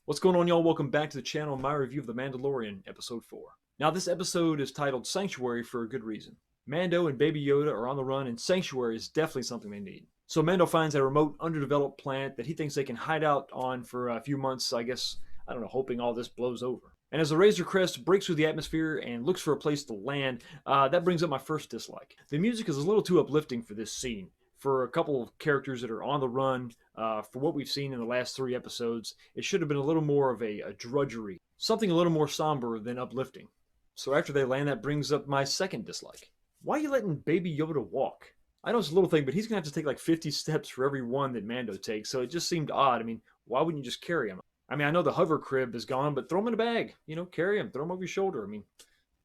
What's going on, y'all? Welcome back to the channel. My review of The Mandalorian, Episode 4. Now, this episode is titled Sanctuary for a good reason. Mando and Baby Yoda are on the run, and Sanctuary is definitely something they need. So Mando finds a remote, underdeveloped planet that he thinks they can hide out on for a few months, I guess, I don't know, hoping all this blows over. And as the Razor Crest breaks through the atmosphere and looks for a place to land, that brings up my first dislike. The music is a little too uplifting for this scene. For a couple of characters that are on the run, for what we've seen in the last 3 episodes, it should have been a little more of a drudgery, something a little more somber than uplifting. So after they land, that brings up my second dislike. Why are you letting Baby Yoda walk? I know it's a little thing, but he's going to have to take like 50 steps for every one that Mando takes, so it just seemed odd. I mean, why wouldn't you just carry him? I mean, I know the hover crib is gone, but throw him in a bag. Carry him, throw him over your shoulder. I mean,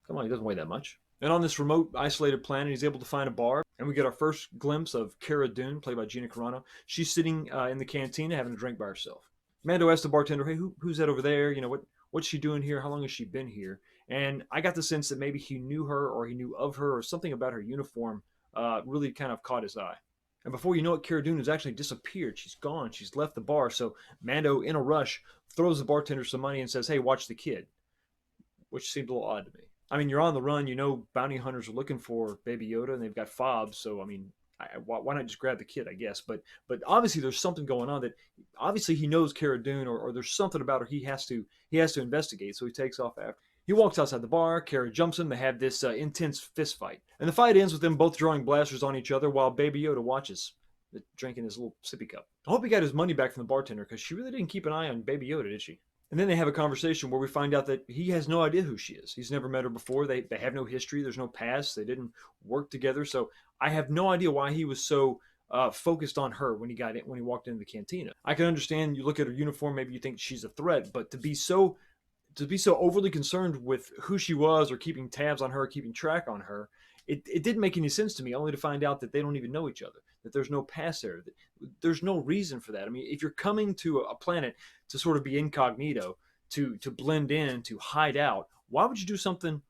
come on, he doesn't weigh that much. And on this remote, isolated planet, he's able to find a bar. And we get our first glimpse of Cara Dune, played by Gina Carano. She's sitting in the cantina having a drink by herself. Mando asks the bartender, hey, who's that over there? What's she doing here? How long has she been here? And I got the sense that maybe he knew her or he knew of her or something about her uniform really kind of caught his eye. And before you know it, Cara Dune has actually disappeared. She's gone. She's left the bar. So Mando, in a rush, throws the bartender some money and says, hey, watch the kid, which seemed a little odd to me. I mean, you're on the run. You know, bounty hunters are looking for Baby Yoda, and they've got fobs. So, I mean, why not just grab the kid? I guess. But obviously, there's something going on that obviously he knows Cara Dune, or there's something about her he has to investigate. So he takes off after. He walks outside the bar. Cara jumps him. They have this intense fist fight, and the fight ends with them both drawing blasters on each other while Baby Yoda watches, drinking his little sippy cup. I hope he got his money back from the bartender because she really didn't keep an eye on Baby Yoda, did she? And then they have a conversation where we find out that he has no idea who she is. He's never met her before. They have no history. There's no past. They didn't work together. So I have no idea why he was so focused on her when he walked into the cantina. I can understand. You look at her uniform, maybe you think she's a threat, but to be so overly concerned with who she was or keeping tabs on her, keeping track on her, it didn't make any sense to me, only to find out that they don't even know each other, that there's no past there. There's no reason for that. I mean, if you're coming to a planet to sort of be incognito, to blend in, to hide out, why would you do something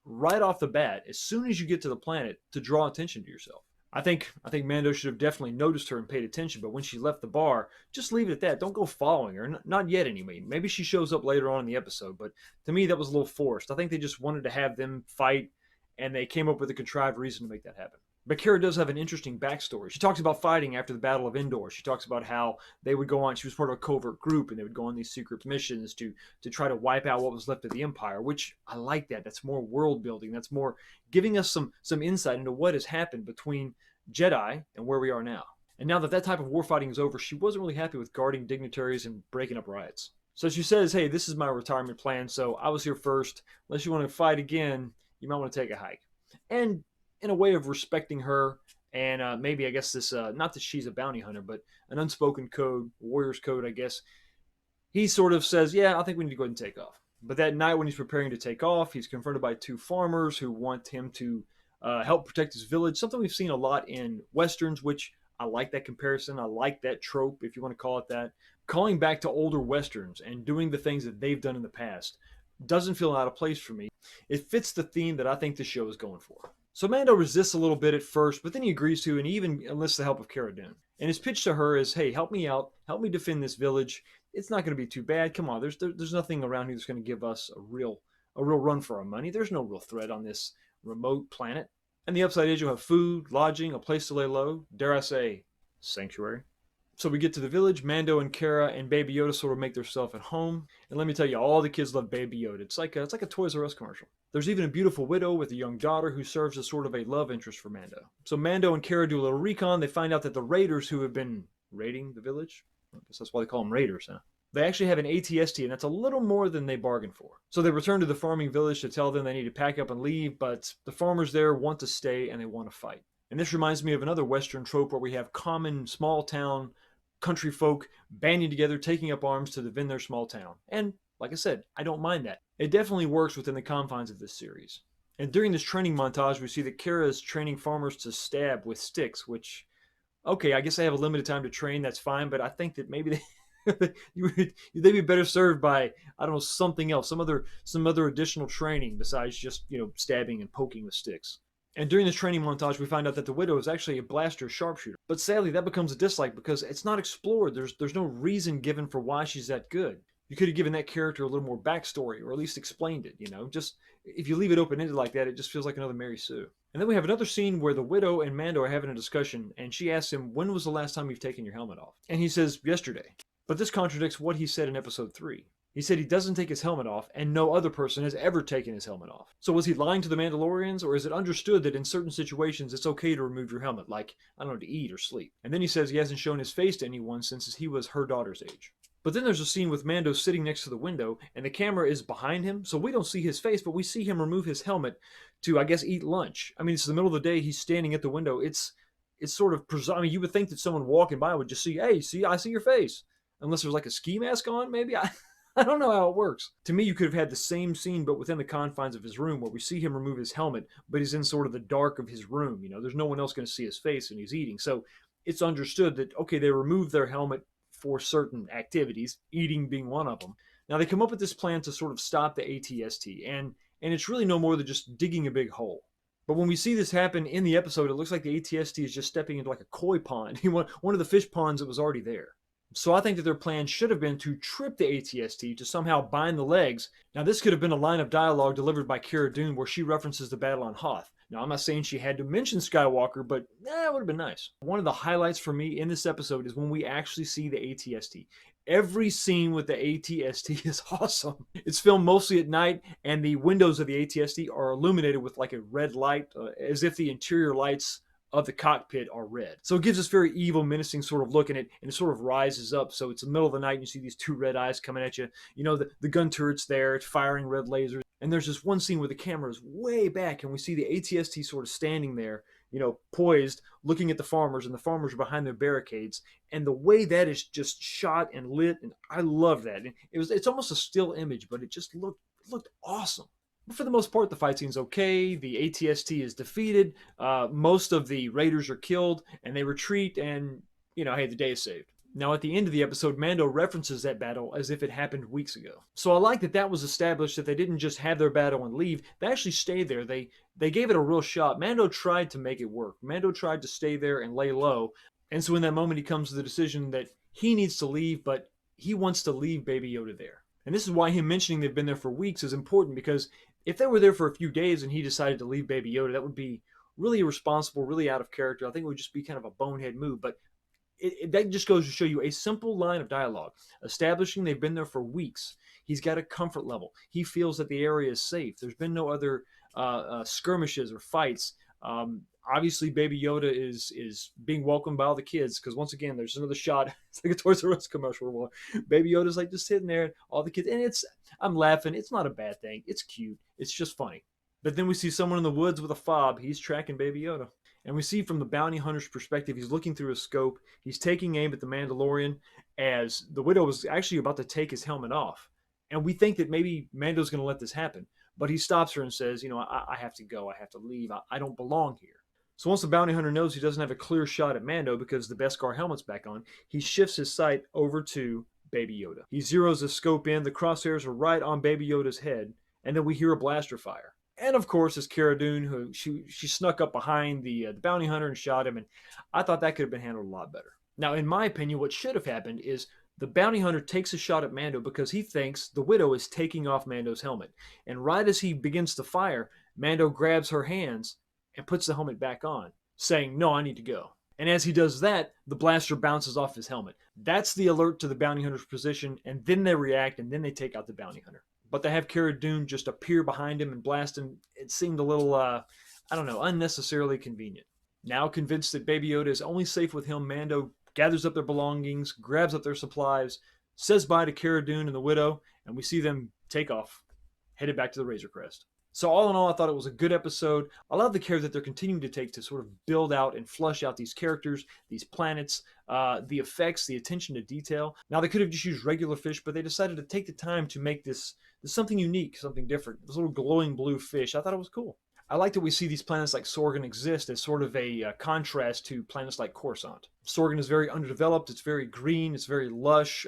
right off the bat, as soon as you get to the planet, to draw attention to yourself? I think Mando should have definitely noticed her and paid attention, but when she left the bar, just leave it at that. Don't go following her. Not yet, anyway. Maybe she shows up later on in the episode, but to me, that was a little forced. I think they just wanted to have them fight, and they came up with a contrived reason to make that happen. But Cara does have an interesting backstory. She talks about fighting after the Battle of Endor. She talks about how they would go on. She was part of a covert group, and they would go on these secret missions to try to wipe out what was left of the Empire. Which I like that. That's more world building. That's more giving us some insight into what has happened between Jedi and where we are now. And now that type of warfighting is over, she wasn't really happy with guarding dignitaries and breaking up riots. So she says, "Hey, this is my retirement plan. So I was here first. Unless you want to fight again, you might want to take a hike." And in a way of respecting her, and maybe I guess this, not that she's a bounty hunter, but an unspoken code, warrior's code, I guess, he sort of says, yeah, I think we need to go ahead and take off. But that night when he's preparing to take off, he's confronted by two farmers who want him to help protect his village, something we've seen a lot in Westerns, which I like that comparison. I like that trope, if you want to call it that. Calling back to older Westerns and doing the things that they've done in the past doesn't feel out of place for me. It fits the theme that I think the show is going for. So Mando resists a little bit at first, but then he agrees to, and he even enlists the help of Cara Dune. And his pitch to her is, hey, help me out. Help me defend this village. It's not going to be too bad. Come on, there's nothing around here that's going to give us a real run for our money. There's no real threat on this remote planet. And the upside is you'll have food, lodging, a place to lay low. Dare I say, sanctuary. So we get to the village. Mando and Cara and Baby Yoda sort of make themselves at home. And let me tell you, all the kids love Baby Yoda. It's like a Toys R Us commercial. There's even a beautiful widow with a young daughter who serves as sort of a love interest for Mando. So Mando and Cara do a little recon. They find out that the raiders who have been raiding the village, I guess that's why they call them raiders, huh? They actually have an ATST, and that's a little more than they bargained for. So they return to the farming village to tell them they need to pack up and leave, but the farmers there want to stay and they want to fight. And this reminds me of another Western trope where we have common small town country folk banding together, taking up arms to defend their small town. And like I said, I don't mind that. It definitely works within the confines of this series. And during this training montage, we see that Cara is training farmers to stab with sticks, which, okay, I guess they have a limited time to train, that's fine, but I think that maybe they'd be better served by, I don't know, something else, some other additional training besides just, stabbing and poking with sticks. And during this training montage, we find out that the Widow is actually a blaster sharpshooter. But sadly, that becomes a dislike because it's not explored. There's no reason given for why she's that good. You could have given that character a little more backstory, or at least explained it, you know? Just, if you leave it open-ended like that, it just feels like another Mary Sue. And then we have another scene where the widow and Mando are having a discussion, and she asks him, when was the last time you've taken your helmet off? And he says, yesterday. But this contradicts what he said in episode 3. He said he doesn't take his helmet off, and no other person has ever taken his helmet off. So was he lying to the Mandalorians, or is it understood that in certain situations it's okay to remove your helmet, like, I don't know, to eat or sleep? And then he says he hasn't shown his face to anyone since he was her daughter's age. But then there's a scene with Mando sitting next to the window, and the camera is behind him, so we don't see his face, but we see him remove his helmet to, I guess, eat lunch. I mean, it's the middle of the day, he's standing at the window. It's sort of, I mean, you would think that someone walking by would just see, hey, see, I see your face. Unless there's like a ski mask on, maybe? I don't know how it works. To me, you could have had the same scene, but within the confines of his room, where we see him remove his helmet, but he's in sort of the dark of his room. You know, there's no one else going to see his face, and he's eating. So it's understood that, okay, they remove their helmet for certain activities, eating being one of them. Now they come up with this plan to sort of stop the ATST, and it's really no more than just digging a big hole. But when we see this happen in the episode, it looks like the ATST is just stepping into like a koi pond, one of the fish ponds that was already there. So I think that their plan should have been to trip the ATST to somehow bind the legs. Now this could have been a line of dialogue delivered by Cara Dune where she references the battle on Hoth. Now I'm not saying she had to mention Skywalker, but it would have been nice. One of the highlights for me in this episode is when we actually see the ATST. Every scene with the ATST is awesome. It's filmed mostly at night, and the windows of the ATST are illuminated with like a red light, as if the interior lights of the cockpit are red. So it gives this very evil, menacing sort of look in it, and it sort of rises up. So it's the middle of the night, and you see these two red eyes coming at you. You know, the gun turret's there, it's firing red lasers. And there's this one scene where the camera is way back, and we see the ATST sort of standing there, you know, poised, looking at the farmers, and the farmers are behind their barricades. And the way that is just shot and lit, and I love that. And it's almost a still image, but it just looked awesome. But for the most part, the fight scene's okay. The ATST is defeated. Most of the raiders are killed, and they retreat, and, you know, hey, the day is saved. Now, at the end of the episode, Mando references that battle as if it happened weeks ago. So I like that that was established, that they didn't just have their battle and leave. They actually stayed there. They gave it a real shot. Mando tried to make it work. Mando tried to stay there and lay low. And so in that moment, he comes to the decision that he needs to leave, but he wants to leave Baby Yoda there. And this is why him mentioning they've been there for weeks is important, because if they were there for a few days and he decided to leave Baby Yoda, that would be really irresponsible, really out of character. I think it would just be kind of a bonehead move. But that just goes to show you a simple line of dialogue, establishing they've been there for weeks. He's got a comfort level. He feels that the area is safe. There's been no other skirmishes or fights. Obviously, Baby Yoda is being welcomed by all the kids, because once again, there's another shot. It's like a Toys R Us commercial where Baby Yoda's like just sitting there, all the kids, and I'm laughing. It's not a bad thing. It's cute. It's just funny. But then we see someone in the woods with a fob. He's tracking Baby Yoda. And we see from the bounty hunter's perspective, he's looking through his scope. He's taking aim at the Mandalorian as the widow was actually about to take his helmet off. And we think that maybe Mando's going to let this happen. But he stops her and says, you know, I have to go. I have to leave. I don't belong here. So once the bounty hunter knows he doesn't have a clear shot at Mando because the Beskar helmet's back on, he shifts his sight over to Baby Yoda. He zeroes the scope in. The crosshairs are right on Baby Yoda's head. And then we hear a blaster fire. And of course, it's Cara Dune, who she snuck up behind the bounty hunter and shot him. And I thought that could have been handled a lot better. Now, in my opinion, what should have happened is the bounty hunter takes a shot at Mando because he thinks the widow is taking off Mando's helmet. And right as he begins to fire, Mando grabs her hands and puts the helmet back on, saying, no, I need to go. And as he does that, the blaster bounces off his helmet. That's the alert to the bounty hunter's position, and then they react, and then they take out the bounty hunter. But to have Cara Dune just appear behind him and blast him, it seemed a little, unnecessarily convenient. Now convinced that Baby Yoda is only safe with him, Mando gathers up their belongings, grabs up their supplies, says bye to Cara Dune and the widow, and we see them take off, headed back to the Razor Crest. So all in all, I thought it was a good episode. I love the care that they're continuing to take to sort of build out and flush out these characters, these planets, the effects, the attention to detail. Now, they could have just used regular fish, but they decided to take the time to make this something unique, something different. This little glowing blue fish, I thought it was cool. I like that we see these planets like Sorgan exist as sort of a contrast to planets like Coruscant. Sorgan is very underdeveloped, it's very green, it's very lush.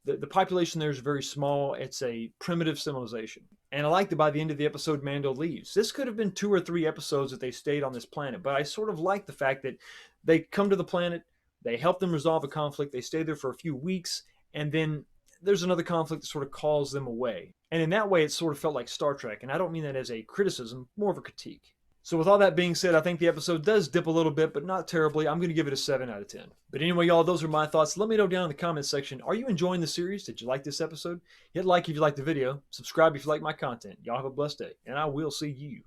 The population there is very small. It's a primitive civilization. And I like that by the end of the episode, Mando leaves. This could have been 2 or 3 episodes that they stayed on this planet, but I sort of like the fact that they come to the planet, they help them resolve a conflict, they stay there for a few weeks, and then there's another conflict that sort of calls them away. And in that way, it sort of felt like Star Trek, and I don't mean that as a criticism, more of a critique. So with all that being said, I think the episode does dip a little bit, but not terribly. I'm going to give it a 7 out of 10. But anyway, y'all, those are my thoughts. Let me know down in the comments section, are you enjoying the series? Did you like this episode? Hit like if you liked the video. Subscribe if you like my content. Y'all have a blessed day, and I will see you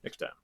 next time.